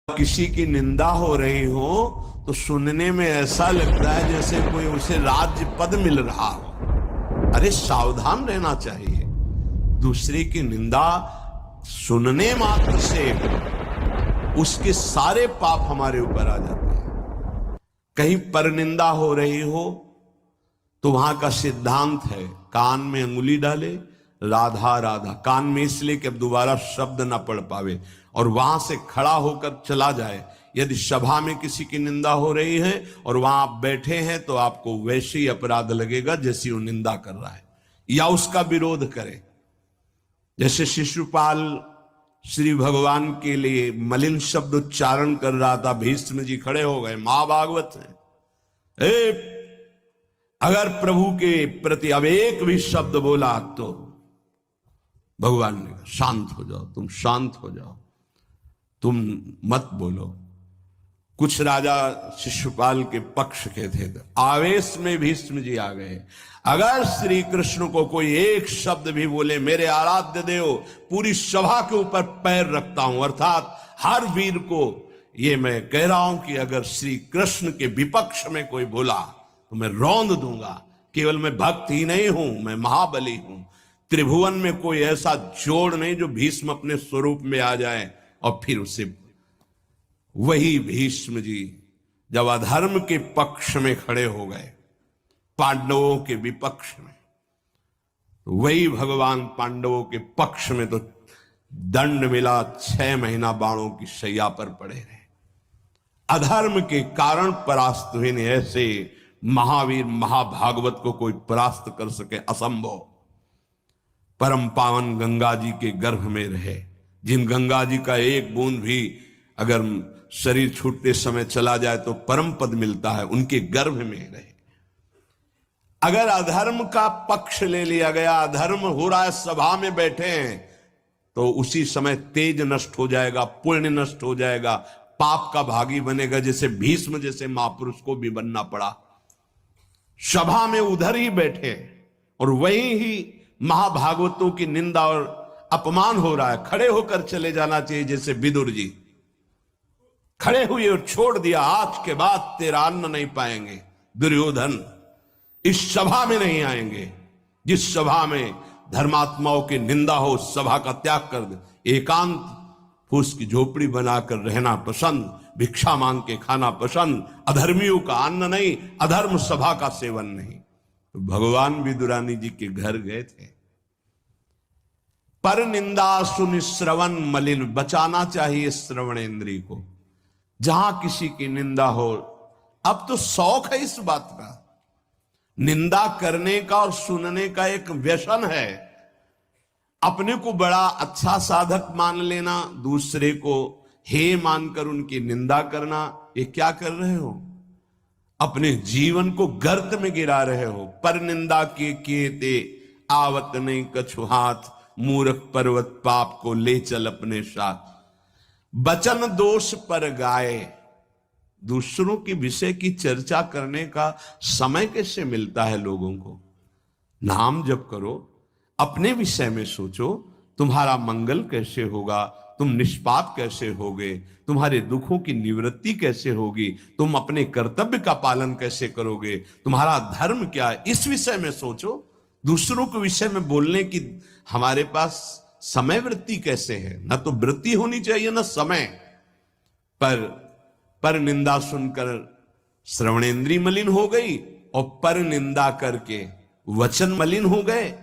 किसी की निंदा हो रही हो तो सुनने में ऐसा लगता है जैसे कोई उसे राज्य पद मिल रहा हो। अरे सावधान रहना चाहिए। दूसरे की निंदा सुनने मात्र से उसके सारे पाप हमारे ऊपर आ जाते हैं। कहीं परनिंदा हो रही हो तो वहां का सिद्धांत है कान में अंगुली डाले, राधा राधा, कान में इसलिए कि अब दोबारा शब्द ना पढ़ पावे, और वहां से खड़ा होकर चला जाए। यदि सभा में किसी की निंदा हो रही है और वहां आप बैठे हैं तो आपको वैसे ही अपराध लगेगा जैसी वो निंदा कर रहा है, या उसका विरोध करे। जैसे शिशुपाल श्री भगवान के लिए मलिन शब्द उच्चारण कर रहा था, भीष्म जी खड़े हो गए, महाभागवत है, अगर प्रभु के प्रति अब एक भी शब्द बोला तो भगवान ने कहा शांत हो जाओ, तुम शांत हो जाओ, तुम मत बोलो। कुछ राजा शिशुपाल के पक्ष के थे, तो आवेश में भीष्म जी आ गए। अगर श्री कृष्ण को कोई एक शब्द भी बोले, मेरे आराध्य देव पूरी सभा के ऊपर पैर रखता हूं, अर्थात हर वीर को ये मैं कह रहा हूं कि अगर श्री कृष्ण के विपक्ष में कोई बोला तो मैं रौंद दूंगा। केवल मैं भक्त ही नहीं हूं, मैं महाबली हूं। त्रिभुवन में कोई ऐसा जोड़ नहीं जो भीष्म अपने स्वरूप में आ जाए और फिर उसे। वही भीष्म जी जब अधर्म के पक्ष में खड़े हो गए, पांडवों के विपक्ष में, वही भगवान पांडवों के पक्ष में तो दंड मिला, 6 महीना बाणों की शैया पर पड़े रहे। अधर्म के कारण परास्त हुए नहीं। ऐसे महावीर महाभागवत को कोई परास्त कर सके असंभव। परम पावन गंगा जी के गर्भ में रहे, जिन गंगा जी का एक बूंद भी अगर शरीर छूटते समय चला जाए तो परम पद मिलता है, उनके गर्भ में रहे। अगर अधर्म का पक्ष ले लिया गया, अधर्म हो रहा है, सभा में बैठे हैं, तो उसी समय तेज नष्ट हो जाएगा, पुण्य नष्ट हो जाएगा, पाप का भागी बनेगा, जैसे भीष्म जैसे महापुरुष को भी बनना पड़ा। सभा में उधर ही बैठे और वहीं ही महाभागवतों की निंदा और अपमान हो रहा है, खड़े होकर चले जाना चाहिए। जैसे विदुर जी खड़े हुए और छोड़ दिया, आज के बाद तेरा अन्न नहीं पाएंगे, दुर्योधन इस सभा में नहीं आएंगे। जिस सभा में धर्मात्माओं की निंदा हो, उस सभा का त्याग कर दे, एकांत फूस की झोपड़ी बनाकर रहना पसंद, भिक्षा मांग के खाना पसंद, अधर्मियों का अन्न नहीं, अधर्म सभा का सेवन नहीं। तो भगवान विदुरानी जी के घर गए थे। पर निंदा सुन श्रवण मलिन, बचाना चाहिए श्रवणेंद्रिय को। जहां किसी की निंदा हो, अब तो शौक है इस बात का, निंदा करने का और सुनने का एक व्यसन है। अपने को बड़ा अच्छा साधक मान लेना, दूसरे को हे मानकर उनकी निंदा करना, ये क्या कर रहे हो? अपने जीवन को गर्त में गिरा रहे हो। पर निंदा किए ते आवत नहीं कछु हाथ, मूर्ख पर्वत पाप को ले चल अपने साथ। बचन दोष पर गाए, दूसरों के विषय की चर्चा करने का समय कैसे मिलता है लोगों को? नाम जप करो, अपने विषय में सोचो, तुम्हारा मंगल कैसे होगा, तुम निष्पाप कैसे होगे, तुम्हारे दुखों की निवृत्ति कैसे होगी, तुम अपने कर्तव्य का पालन कैसे करोगे, तुम्हारा धर्म क्या है, इस विषय में सोचो। दूसरों के विषय में बोलने की हमारे पास समय वृत्ति कैसे है? न तो वृत्ति होनी चाहिए न समय। पर निंदा सुनकर श्रवणेंद्रिय मलिन हो गई और पर निंदा करके वचन मलिन हो गए,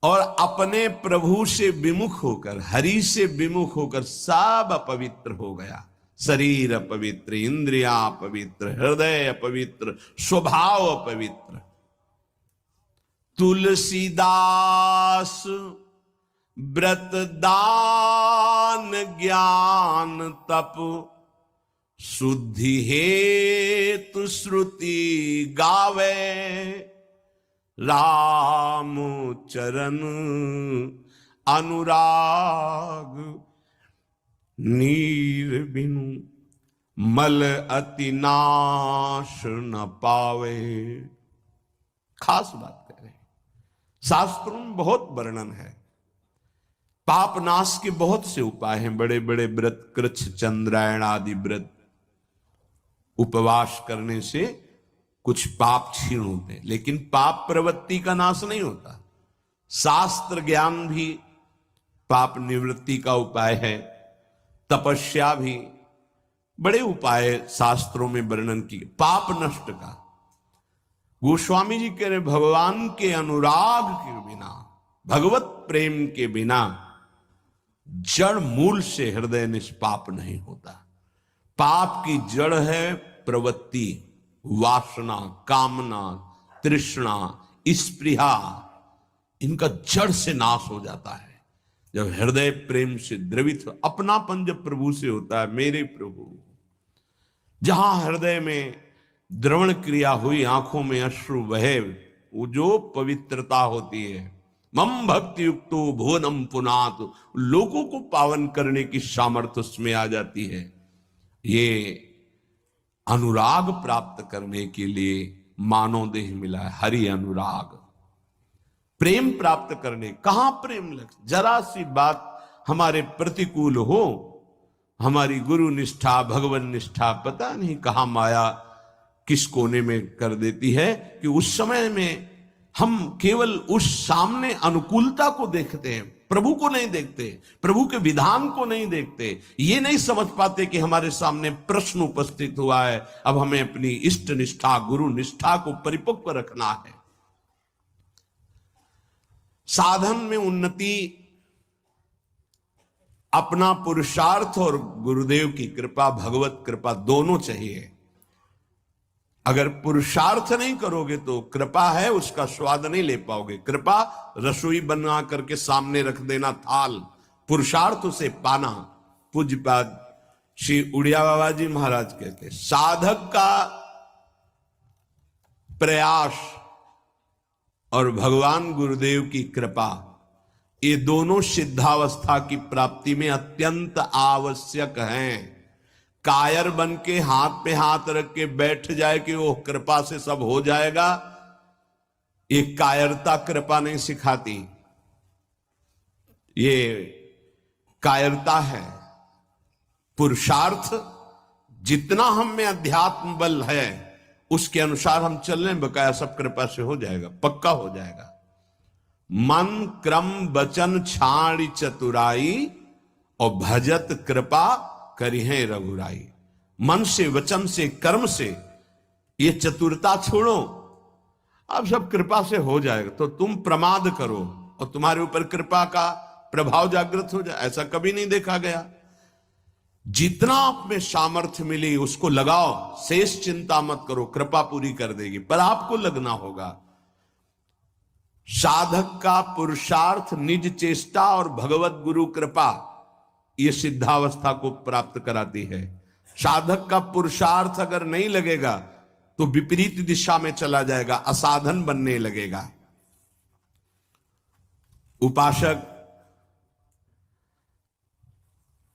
और अपने प्रभु से विमुख होकर, हरि से विमुख होकर सब अपवित्र हो गया। शरीर अपवित्र, इंद्रियां अपवित्र, हृदय अपवित्र, स्वभाव अपवित्र। तुलसीदास व्रत दान ज्ञान तप, शुद्धि हेतु श्रुति गावे, राम चरण अनुराग, नीर बिनु मल अति नाश न पावे। खास बात कह रहे, शास्त्रों में बहुत वर्णन है। पाप नाश के बहुत से उपाय हैं, बड़े बड़े व्रत, कृच्छ चंद्रायण आदि व्रत, उपवास करने से कुछ पाप क्षीण होते हैं, लेकिन पाप प्रवृत्ति का नाश नहीं होता। शास्त्र ज्ञान भी पाप निवृत्ति का उपाय है, तपस्या भी, बड़े उपाय शास्त्रों में वर्णन किए पाप नष्ट का। गोस्वामी जी कह रहे भगवान के अनुराग के बिना, भगवत प्रेम के बिना जड़ मूल से हृदय निष्पाप नहीं होता। पाप की जड़ है प्रवृत्ति, वासना, कामना, तृष्णा, स्पृहा, इनका जड़ से नाश हो जाता है जब हृदय प्रेम से द्रवित। अपनापन जब प्रभु से होता है, मेरे प्रभु, जहां हृदय में द्रवण क्रिया हुई, आंखों में अश्रु बहे, वो जो पवित्रता होती है, मम भक्ति युक्तो भुवनम पुनात, लोगों को पावन करने की सामर्थ्य उसमें आ जाती है। ये अनुराग प्राप्त करने के लिए मानव देह मिला है, हरि अनुराग। प्रेम प्राप्त करने, कहां प्रेम लग, जरा सी बात हमारे प्रतिकूल हो, हमारी गुरु निष्ठा, भगवान निष्ठा, पता नहीं कहां माया किस कोने में कर देती है कि उस समय में हम केवल उस सामने अनुकूलता को देखते हैं, प्रभु को नहीं देखते, प्रभु के विधान को नहीं देखते। ये नहीं समझ पाते कि हमारे सामने प्रश्न उपस्थित हुआ है, अब हमें अपनी इष्ट निष्ठा, गुरु निष्ठा को परिपक्व रखना है। साधन में उन्नति अपना पुरुषार्थ और गुरुदेव की कृपा, भगवत कृपा दोनों चाहिए। अगर पुरुषार्थ नहीं करोगे तो कृपा है उसका स्वाद नहीं ले पाओगे। कृपा रसोई बना करके सामने रख देना थाल, पुरुषार्थ उसे पाना। पूज्यपाद श्री उड़िया बाबा जी महाराज कहते, साधक का प्रयास और भगवान गुरुदेव की कृपा, ये दोनों सिद्धावस्था की प्राप्ति में अत्यंत आवश्यक हैं। कायर बन के हाथ पे हाथ रख के बैठ जाए कि वो कृपा से सब हो जाएगा, ये कायरता कृपा नहीं सिखाती, ये कायरता है। पुरुषार्थ, जितना हम में अध्यात्म बल है उसके अनुसार हम चल रहे, बकाया सब कृपा से हो जाएगा, पक्का हो जाएगा। मन क्रम वचन छाड़ी चतुराई और भजत कृपा करी है रघुराई। मन से, वचन से, कर्म से ये चतुरता छोड़ो, अब सब कृपा से हो जाएगा। तो तुम प्रमाद करो और तुम्हारे ऊपर कृपा का प्रभाव जागृत हो जाए, ऐसा कभी नहीं देखा गया। जितना आप में सामर्थ्य मिली उसको लगाओ, शेष चिंता मत करो, कृपा पूरी कर देगी, पर आपको लगना होगा। साधक का पुरुषार्थ, निज चेष्टा और भगवत गुरु कृपा, ये सिद्धावस्था को प्राप्त कराती है। साधक का पुरुषार्थ अगर नहीं लगेगा तो विपरीत दिशा में चला जाएगा, असाधन बनने लगेगा। उपासक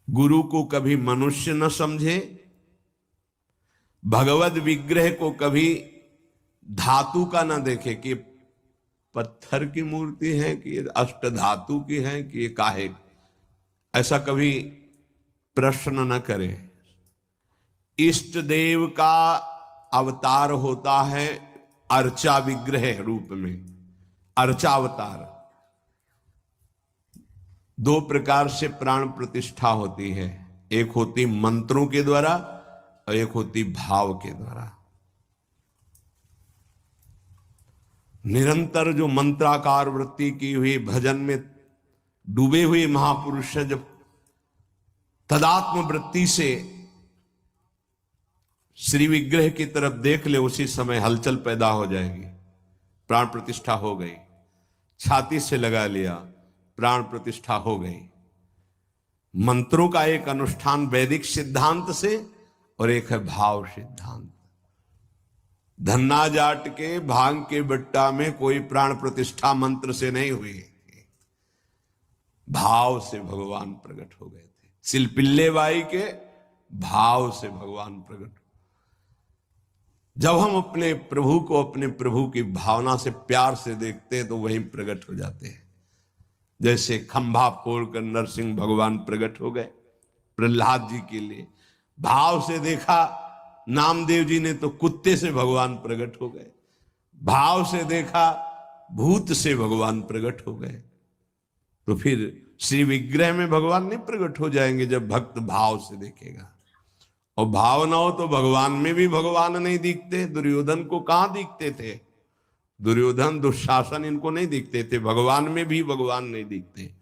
गुरु को कभी मनुष्य न समझे, भगवत विग्रह को कभी धातु का न देखे कि पत्थर की मूर्ति है कि अष्ट धातु की है कि ये काहे, ऐसा कभी प्रश्न न करे। इष्ट देव का अवतार होता है अर्चा विग्रह रूप में, अर्चा अवतार। दो प्रकार से प्राण प्रतिष्ठा होती है, एक होती मंत्रों के द्वारा और एक होती भाव के द्वारा। निरंतर जो मंत्राकार वृत्ति की हुई, भजन में डूबे हुए महापुरुष है, जब तदात्म वृत्ति से श्री विग्रह की तरफ देख ले, उसी समय हलचल पैदा हो जाएगी, प्राण प्रतिष्ठा हो गई। छाती से लगा लिया, प्राण प्रतिष्ठा हो गई। मंत्रों का एक अनुष्ठान वैदिक सिद्धांत से और एक है भाव सिद्धांत। धन्ना जाट के भांग के बट्टा में कोई प्राण प्रतिष्ठा मंत्र से नहीं हुई, भाव से भगवान प्रकट हो गए थे। सिलपिल्ले बाई के भाव से भगवान प्रकट। जब हम अपने प्रभु की भावना से, प्यार से देखते हैं तो वहीं प्रकट हो जाते हैं। जैसे खंभा फोड़कर नरसिंह भगवान प्रकट हो गए प्रहलाद जी के लिए। भाव से देखा नामदेव जी ने तो कुत्ते से भगवान प्रकट हो गए, भाव से देखा भूत से भगवान प्रकट हो गए। तो फिर श्री विग्रह में भगवान नहीं प्रकट हो जाएंगे जब भक्त भाव से देखेगा। और भाव ना हो तो भगवान में भी भगवान नहीं दिखते। दुर्योधन को कहां दिखते थे? दुर्योधन दुशासन इनको नहीं दिखते थे, भगवान में भी भगवान नहीं दिखते।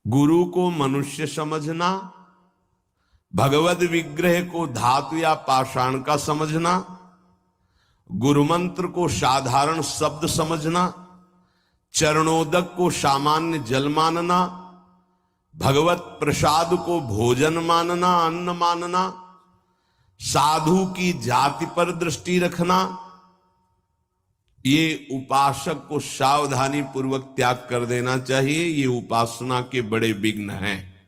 गुरु को मनुष्य समझना, भगवद विग्रह को धातु या पाषाण का समझना, गुरु मंत्र को साधारण शब्द समझना, चरणोदक को सामान्य जल मानना, भगवत प्रसाद को भोजन मानना, अन्न मानना, साधु की जाति पर दृष्टि रखना, ये उपासक को सावधानी पूर्वक त्याग कर देना चाहिए। ये उपासना के बड़े विघ्न हैं।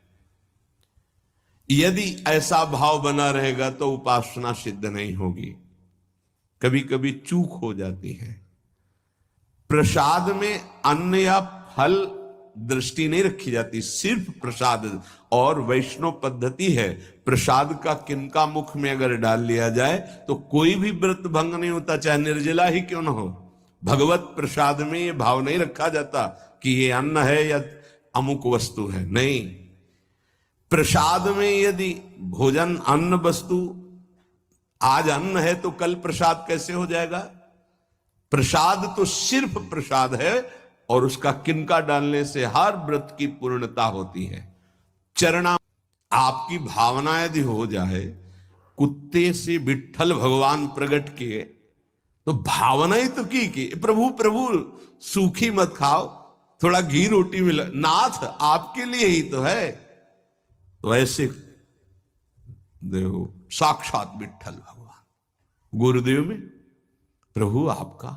यदि ऐसा भाव बना रहेगा तो उपासना सिद्ध नहीं होगी। कभी कभी चूक हो जाती है। प्रसाद में अन्न या फल दृष्टि नहीं रखी जाती, सिर्फ प्रसाद। और वैष्णव पद्धति है, प्रसाद का किनका मुख में अगर डाल लिया जाए तो कोई भी व्रत भंग नहीं होता, चाहे निर्जला ही क्यों न हो। भगवत प्रसाद में ये भाव नहीं रखा जाता कि ये अन्न है या अमुक वस्तु है, नहीं। प्रसाद में यदि भोजन अन्न वस्तु, आज अन्न है तो कल प्रसाद कैसे हो जाएगा? प्रसाद तो सिर्फ प्रसाद है और उसका किनका डालने से हर व्रत की पूर्णता होती है। चरणा आपकी भावना यदि हो जाए, कुत्ते से विट्ठल भगवान प्रकट किए तो भावना ही तो की प्रभु प्रभु सूखी मत खाओ, थोड़ा घी रोटी मिला, नाथ आपके लिए ही तो है। तो ऐसे देखो साक्षात विट्ठल भगवान गुरुदेव में, प्रभु आपका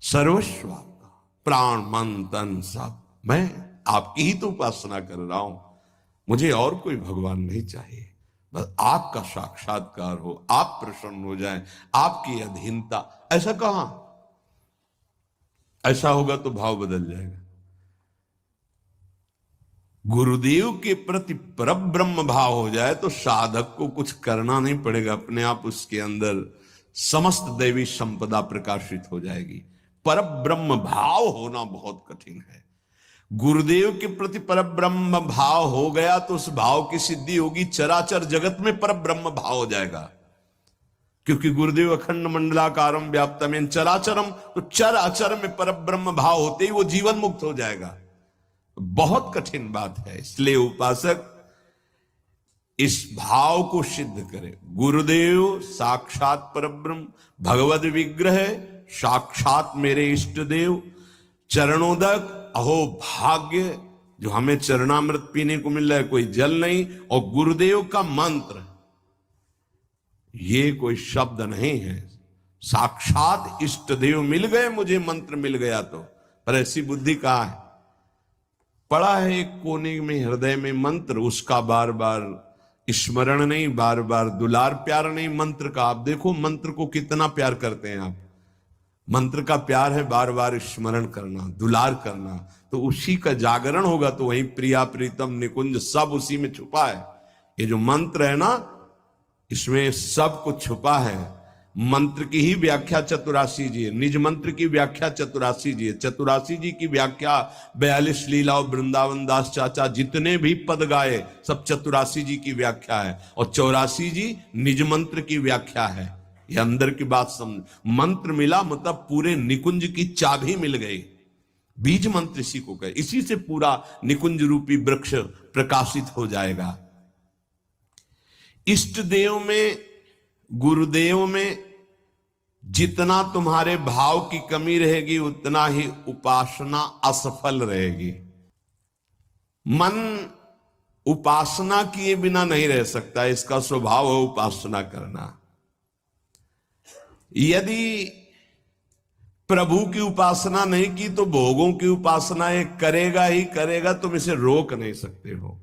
सर्वस्व, आपका प्राण मन तन सब, मैं आपकी ही तो उपासना कर रहा हूं, मुझे और कोई भगवान नहीं चाहिए। बस आपका साक्षात्कार हो, आप प्रसन्न हो जाएं, आपकी अधीनता। ऐसा कहां? ऐसा होगा तो भाव बदल जाएगा। गुरुदेव के प्रति परब्रह्म भाव हो जाए तो साधक को कुछ करना नहीं पड़ेगा, अपने आप उसके अंदर समस्त दैवी संपदा प्रकाशित हो जाएगी। परब्रह्म भाव होना बहुत कठिन है। गुरुदेव के प्रति परब्रह्म भाव हो गया तो उस भाव की सिद्धि होगी, चराचर जगत में परब्रह्म भाव हो जाएगा। क्योंकि गुरुदेव अखंड मंडलाकारम व्याप्तम चराचरम, तो चराचर में परब्रह्म भाव होते ही वो जीवन मुक्त हो जाएगा। बहुत कठिन बात है। इसलिए उपासक इस भाव को सिद्ध करे। गुरुदेव साक्षात परब्रह्म, भगवद विग्रह साक्षात मेरे इष्ट देव, चरणोदक अहो भाग्य जो हमें चरणामृत पीने को मिल रहा है, कोई जल नहीं, और गुरुदेव का मंत्र, ये कोई शब्द नहीं है, साक्षात इष्ट देव मिल गए, मुझे मंत्र मिल गया तो। पर ऐसी बुद्धि कहां है? पड़ा है एक कोने में हृदय में मंत्र, उसका बार बार स्मरण नहीं, बार बार दुलार प्यार नहीं मंत्र का। आप देखो मंत्र को कितना प्यार करते हैं आप। मंत्र का प्यार है बार बार स्मरण करना, दुलार करना, तो उसी का जागरण होगा। तो वही प्रिया प्रीतम निकुंज सब उसी में छुपा है। ये जो मंत्र है ना, इसमें सब कुछ छुपा है। मंत्र की ही व्याख्या चतुरासी जी है, निज मंत्र की व्याख्या चतुरासी जी है। चतुरासी जी की व्याख्या 42 लीला और वृंदावन दास चाचा जितने भी पद गाए सब चतुरासी जी की व्याख्या है, और 84 जी निज मंत्र की व्याख्या है। ये अंदर की बात समझ। मंत्र मिला मतलब पूरे निकुंज की चाबी मिल गई। बीज मंत्र इसी को कहे, इसी से पूरा निकुंज रूपी वृक्ष प्रकाशित हो जाएगा। इष्ट देव में, गुरुदेव में जितना तुम्हारे भाव की कमी रहेगी उतना ही उपासना असफल रहेगी। मन उपासना किए बिना नहीं रह सकता, इसका स्वभाव है उपासना करना। यदि प्रभु की उपासना नहीं की तो भोगों की उपासना ये करेगा ही करेगा, तुम इसे रोक नहीं सकते हो।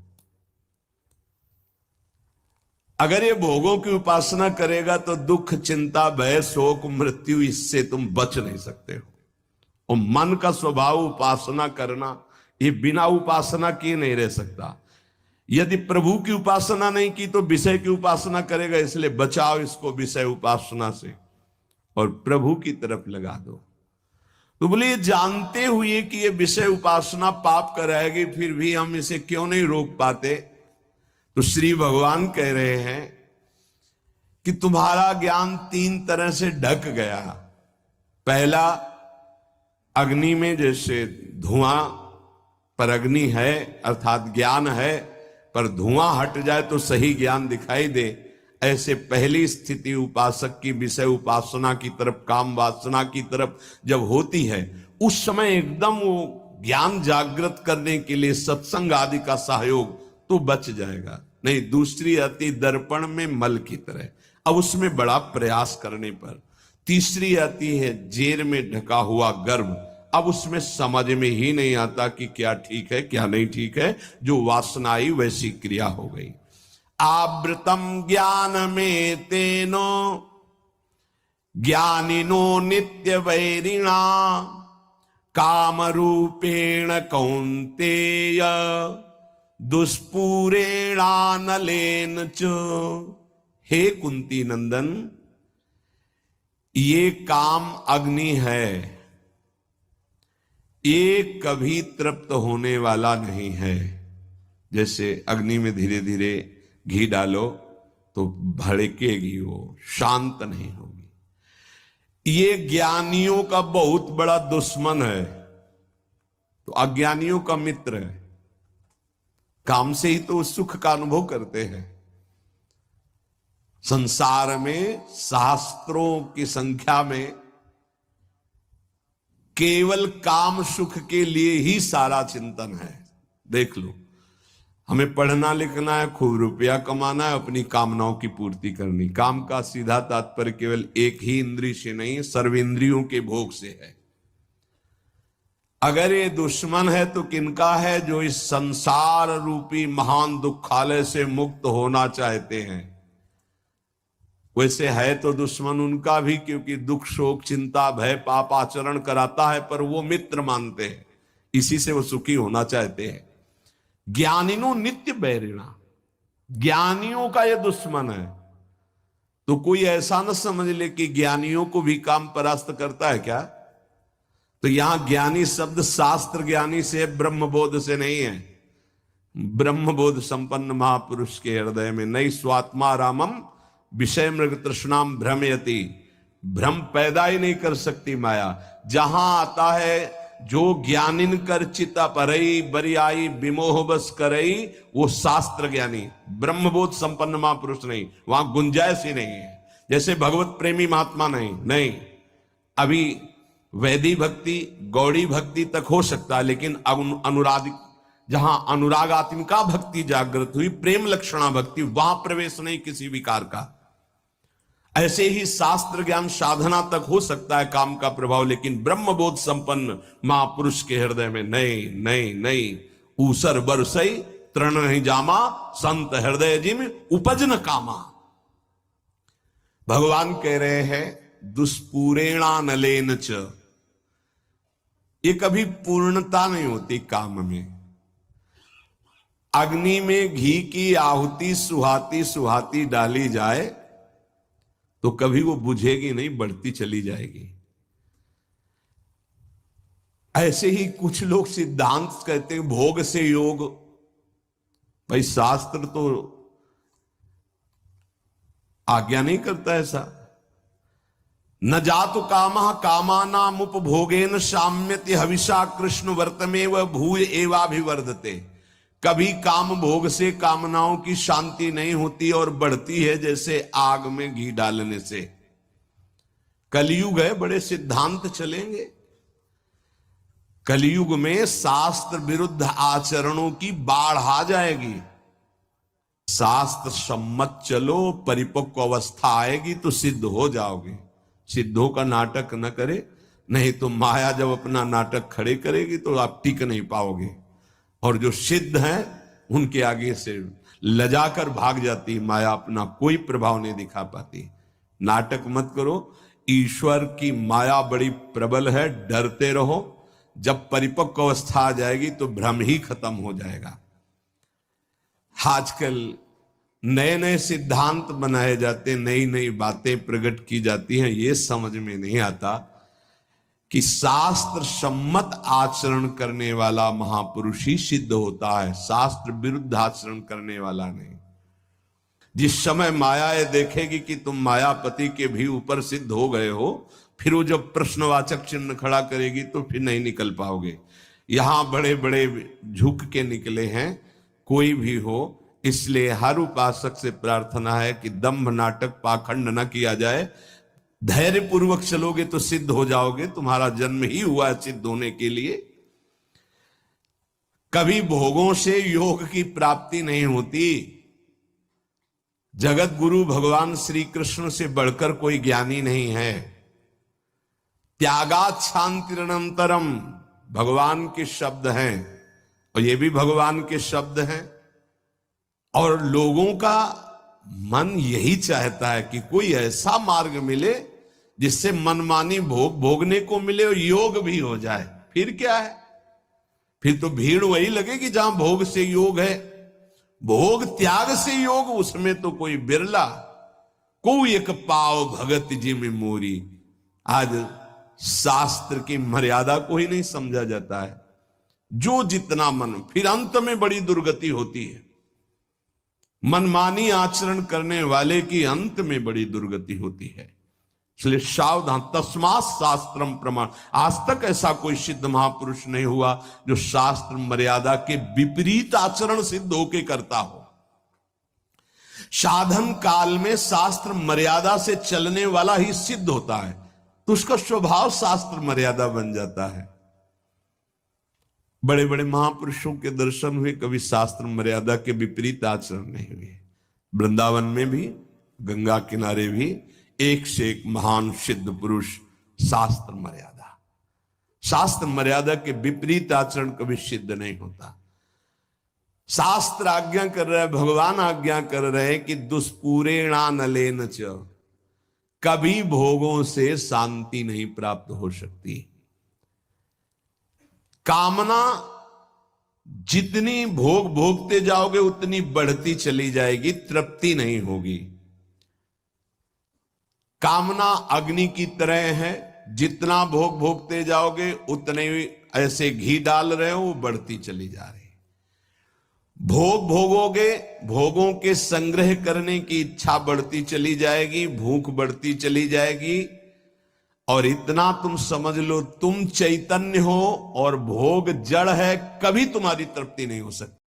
अगर ये भोगों की उपासना करेगा तो दुख चिंता भय शोक मृत्यु इससे तुम बच नहीं सकते हो। और मन का स्वभाव उपासना करना, ये बिना उपासना किए नहीं रह सकता। यदि प्रभु की उपासना नहीं की तो विषय की उपासना करेगा, इसलिए बचाओ इसको विषय उपासना से और प्रभु की तरफ लगा दो। तो बोले ये जानते हुए कि ये विषय उपासना पाप कराएगी, फिर भी हम इसे क्यों नहीं रोक पाते? तो श्री भगवान कह रहे हैं कि तुम्हारा ज्ञान 3 तरह से ढक गया। पहला, अग्नि में जैसे धुआं पर अग्नि है अर्थात ज्ञान है, पर धुआं हट जाए तो सही ज्ञान दिखाई दे, ऐसे पहली स्थिति उपासक की विषय उपासना की तरफ, काम वासना की तरफ जब होती है, उस समय एकदम वो ज्ञान जागृत करने के लिए सत्संग आदि का सहयोग तो बच जाएगा। नहीं, दूसरी आती दर्पण में मल की तरह, अब उसमें बड़ा प्रयास करने पर। तीसरी आती है जेर में ढका हुआ गर्भ, अब उसमें समझ में ही नहीं आता कि क्या ठीक है क्या नहीं ठीक है, जो वासनाई वैसी क्रिया हो गई। आवृतम ज्ञान में तेनो ज्ञानिनो नित्य वैरिणा काम रूपेण कौन्तेय दुष्पूरेणानलेन च। हे कुंती नंदन, ये काम अग्नि है, ये कभी तृप्त होने वाला नहीं है। जैसे अग्नि में धीरे धीरे घी डालो तो भड़केगी, वो शांत नहीं होगी। ये ज्ञानियों का बहुत बड़ा दुश्मन है, तो अज्ञानियों का मित्र है। काम से ही तो सुख का अनुभव करते हैं। संसार में शास्त्रों की संख्या में केवल काम सुख के लिए ही सारा चिंतन है। देख लो, हमें पढ़ना लिखना है, खूब रुपया कमाना है, अपनी कामनाओं की पूर्ति करनी। काम का सीधा तात्पर्य केवल एक ही इंद्रिय से नहीं, सर्वेंद्रियों के भोग से है। अगर ये दुश्मन है तो किनका है? जो इस संसार रूपी महान दुखालय से मुक्त होना चाहते हैं। वैसे है तो दुश्मन उनका भी, क्योंकि दुख शोक चिंता भय पाप आचरण कराता है, पर वो मित्र मानते हैं, इसी से वो सुखी होना चाहते हैं। ज्ञानिनो नित्य बैरिणा, ज्ञानियों का ये दुश्मन है। तो कोई ऐसा न समझ ले कि ज्ञानियों को भी काम परास्त करता है क्या? तो यहां ज्ञानी शब्द शास्त्र ज्ञानी से, ब्रह्मबोध से नहीं है। ब्रह्मबोध संपन्न महापुरुष के हृदय में नहीं स्वात्मा रामम विषय मृग तृष्णाम भ्रमयति, भ्रम पैदा ही नहीं कर सकती माया। जहां आता है जो ज्ञानिन कर चिता परई बरियाई विमोह बस करई, वो शास्त्र ज्ञानी ब्रह्मबोध संपन्न महापुरुष नहीं, वहां गुंजाइश ही नहीं है। जैसे भगवत प्रेमी महात्मा नहीं, अभी वैदिक भक्ति गौड़ी भक्ति तक हो सकता है, लेकिन अनुराग, जहां अनुरागात्मिका भक्ति जागृत हुई, प्रेम लक्षणा भक्ति, वहां प्रवेश नहीं किसी विकार का। ऐसे ही शास्त्र ज्ञान साधना तक हो सकता है काम का प्रभाव, लेकिन ब्रह्मबोध संपन्न महापुरुष के हृदय में नहीं। ऊसर बरसई तृण नहीं जामा, संत हृदय जिम उपज न कामा। भगवान कह रहे हैं दुष्पूरेणा नलेन च, ये कभी पूर्णता नहीं होती काम में। अग्नि में घी की आहुति सुहाती सुहाती डाली जाए तो कभी वो बुझेगी नहीं, बढ़ती चली जाएगी। ऐसे ही कुछ लोग सिद्धांत कहते हैं भोग से योग। भाई शास्त्र तो आज्ञा नहीं करता ऐसा। न जातु कामः कामानाम उपभोगेन साम्यति हविषा कृष्ण वर्तमेव भूय एवाभिवर्धते। कभी काम भोग से कामनाओं की शांति नहीं होती और बढ़ती है जैसे आग में घी डालने से। कलयुग है, बड़े सिद्धांत चलेंगे। कलयुग में शास्त्र विरुद्ध आचरणों की बाढ़ आ जाएगी। शास्त्र सम्मत चलो, परिपक्व अवस्था आएगी तो सिद्ध हो जाओगे। सिद्धों का नाटक न करे, नहीं तो माया जब अपना नाटक खड़े करेगी तो आप टिक नहीं पाओगे। और जो सिद्ध हैं उनके आगे से लजाकर भाग जाती माया, अपना कोई प्रभाव नहीं दिखा पाती। नाटक मत करो, ईश्वर की माया बड़ी प्रबल है, डरते रहो। जब परिपक्व अवस्था आ जाएगी तो भ्रम ही खत्म हो जाएगा। आजकल नए नए सिद्धांत बनाए जाते, नई नई बातें प्रकट की जाती हैं, ये समझ में नहीं आता कि शास्त्र सम्मत आचरण करने वाला महापुरुष ही सिद्ध होता है, शास्त्र विरुद्ध आचरण करने वाला नहीं। जिस समय माया ये देखेगी कि तुम मायापति के भी ऊपर सिद्ध हो गए हो, फिर वो जब प्रश्नवाचक चिन्ह खड़ा करेगी तो फिर नहीं निकल पाओगे। यहां बड़े बड़े झुक के निकले हैं, कोई भी हो। इसलिए हर उपासक से प्रार्थना है कि दंभ नाटक पाखंड न किया जाए। धैर्य पूर्वक चलोगे तो सिद्ध हो जाओगे, तुम्हारा जन्म ही हुआ है सिद्ध होने के लिए। कभी भोगों से योग की प्राप्ति नहीं होती। जगत गुरु भगवान श्री कृष्ण से बढ़कर कोई ज्ञानी नहीं है। त्यागात शांतिरनंतरम भगवान के शब्द हैं, और ये भी भगवान के शब्द हैं। और लोगों का मन यही चाहता है कि कोई ऐसा मार्ग मिले जिससे मनमानी भोग भोगने को मिले और योग भी हो जाए। फिर क्या है, फिर तो भीड़ वही लगेगी जहां भोग से योग है। भोग त्याग से योग, उसमें तो कोई बिरला। कोई एक पाव भगत जी में मोरी। आज शास्त्र की मर्यादा को ही नहीं समझा जाता है। जो जितना मन, फिर अंत में बड़ी दुर्गति होती है। मनमानी आचरण करने वाले की अंत में बड़ी दुर्गति होती है। इसलिए सावधान, तस्मात् शास्त्रम प्रमाण। आज तक ऐसा कोई सिद्ध महापुरुष नहीं हुआ जो शास्त्र मर्यादा के विपरीत आचरण सिद्ध होके करता हो। साधन काल में शास्त्र मर्यादा से चलने वाला ही सिद्ध होता है, तो उसका स्वभाव शास्त्र मर्यादा बन जाता है। बड़े बड़े महापुरुषों के दर्शन हुए, कभी शास्त्र मर्यादा के विपरीत आचरण नहीं हुए। वृंदावन में भी, गंगा किनारे भी एक से एक महान सिद्ध पुरुष। शास्त्र मर्यादा, शास्त्र मर्यादा के विपरीत आचरण कभी सिद्ध नहीं होता। शास्त्र आज्ञा कर रहा है, भगवान आज्ञा कर रहे हैं कि दुष्पूरेणानलेन च, कभी भोगों से शांति नहीं प्राप्त हो सकती। कामना जितनी भोग भोगते जाओगे उतनी बढ़ती चली जाएगी, तृप्ति नहीं होगी। कामना अग्नि की तरह है, जितना भोग भोगते जाओगे उतने ऐसे घी डाल रहे हो, वो बढ़ती चली जा रही। भोग भोगोगे, भोगों के संग्रह करने की इच्छा बढ़ती चली जाएगी, भूख बढ़ती चली जाएगी। और इतना तुम समझ लो, तुम चैतन्य हो और भोग जड़ है, कभी तुम्हारी तृप्ति नहीं हो सकती।